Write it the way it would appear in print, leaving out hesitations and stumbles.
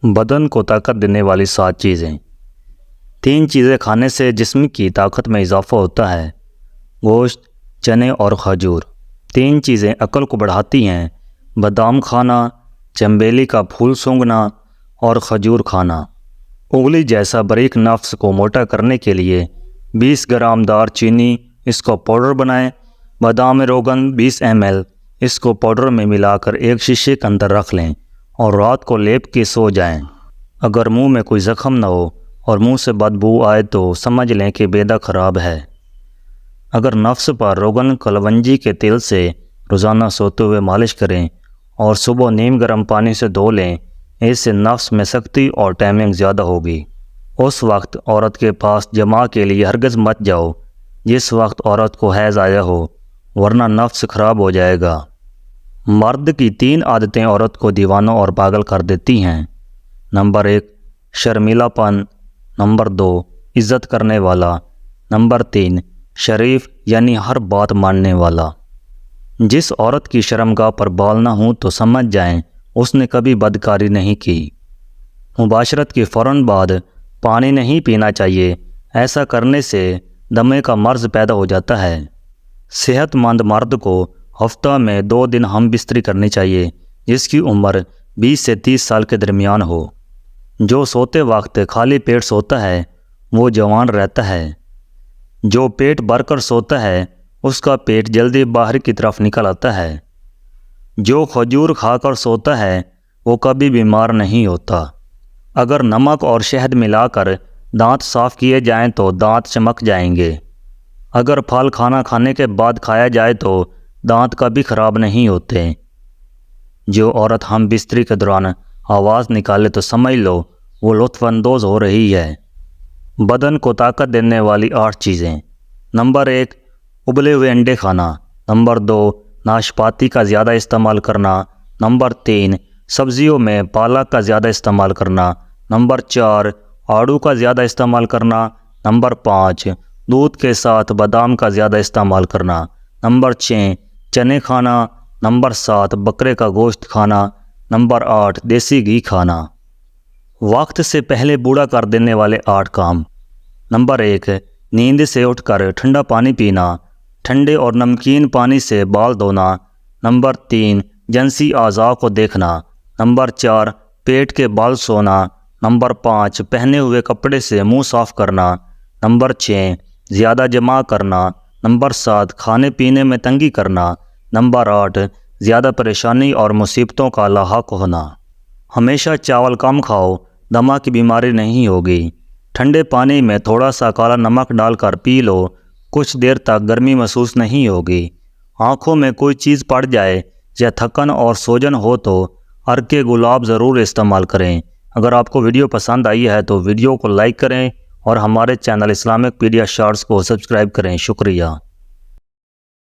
بدن کو طاقت دینے والی 7 چیزیں۔ 3 چیزیں کھانے سے جسم کی طاقت میں اضافہ ہوتا ہے: گوشت، چنے اور کھجور۔ 3 چیزیں عقل کو بڑھاتی ہیں: بادام کھانا، چنبیلی کا پھول سونگھنا اور کھجور کھانا۔ انگلی جیسا باریک نفس کو موٹا کرنے کے لیے 20 گرام دار چینی، اس کو پاؤڈر بنائیں۔ بادام روغن 20 ml، اس کو پاؤڈر میں ملا کر ایک شیشے کے اندر رکھ لیں اور رات کو لیپ کے سو جائیں۔ اگر منہ میں کوئی زخم نہ ہو اور منہ سے بدبو آئے تو سمجھ لیں کہ معدہ خراب ہے۔ اگر نفس پر روغن کلونجی کے تیل سے روزانہ سوتے ہوئے مالش کریں اور صبح نیم گرم پانی سے دھو لیں، اس سے نفس میں سختی اور ٹائمنگ زیادہ ہوگی۔ اس وقت عورت کے پاس جماع کے لیے ہرگز مت جاؤ جس وقت عورت کو حیض آیا ہو، ورنہ نفس خراب ہو جائے گا۔ مرد کی 3 عادتیں عورت کو دیوانہ اور پاگل کر دیتی ہیں۔ نمبر 1، شرمیلا پن۔ نمبر 2، عزت کرنے والا۔ نمبر 3، شریف یعنی ہر بات ماننے والا۔ جس عورت کی شرمگاہ پر بال نہ ہوں تو سمجھ جائیں اس نے کبھی بدکاری نہیں کی۔ مباشرت کے فوراً بعد پانی نہیں پینا چاہیے، ایسا کرنے سے دمے کا مرض پیدا ہو جاتا ہے۔ صحت مند مرد کو ہفتہ میں 2 دن ہم بستری کرنی چاہیے جس کی عمر 20 سے 30 سال کے درمیان ہو۔ جو سوتے وقت خالی پیٹ سوتا ہے وہ جوان رہتا ہے۔ جو پیٹ بھر کر سوتا ہے اس کا پیٹ جلدی باہر کی طرف نکل آتا ہے۔ جو کھجور کھا کر سوتا ہے وہ کبھی بیمار نہیں ہوتا۔ اگر نمک اور شہد ملا کر دانت صاف کیے جائیں تو دانت چمک جائیں گے۔ اگر پھل کھانا کھانے کے بعد کھایا جائے تو دانت کبھی خراب نہیں ہوتے۔ جو عورت ہم بستری کے دوران آواز نکالے تو سمجھ لو وہ لطف اندوز ہو رہی ہے۔ بدن کو طاقت دینے والی 8 چیزیں۔ نمبر 1، ابلے ہوئے انڈے کھانا۔ نمبر 2، ناشپاتی کا زیادہ استعمال کرنا۔ نمبر 3، سبزیوں میں پالک کا زیادہ استعمال کرنا۔ نمبر 4، آڑو کا زیادہ استعمال کرنا۔ نمبر 5، دودھ کے ساتھ بادام کا زیادہ استعمال کرنا۔ نمبر 6، چنے کھانا۔ نمبر 7، بکرے کا گوشت کھانا۔ نمبر 8، دیسی گھی کھانا۔ وقت سے پہلے بوڑھا کر دینے والے 8 کام۔ نمبر 1، نیند سے اٹھ کر ٹھنڈا پانی پینا، ٹھنڈے اور نمکین پانی سے بال دھونا۔ نمبر 3، جنسی اعضاء کو دیکھنا۔ نمبر 4، پیٹ کے بال سونا۔ نمبر 5، پہنے ہوئے کپڑے سے منہ صاف کرنا۔ نمبر 6، زیادہ جماع کرنا۔ نمبر 7، کھانے پینے میں تنگی کرنا۔ نمبر 8، زیادہ پریشانی اور مصیبتوں کا لاحق ہونا۔ ہمیشہ چاول کم کھاؤ، دمہ کی بیماری نہیں ہوگی۔ ٹھنڈے پانی میں تھوڑا سا کالا نمک ڈال کر پی لو، کچھ دیر تک گرمی محسوس نہیں ہوگی۔ آنکھوں میں کوئی چیز پڑ جائے یا تھکن اور سوجن ہو تو عرق گلاب ضرور استعمال کریں۔ اگر آپ کو ویڈیو پسند آئی ہے تو ویڈیو کو لائک کریں اور ہمارے چینل اسلامک پیڈیا شارٹس کو سبسکرائب کریں۔ شکریہ۔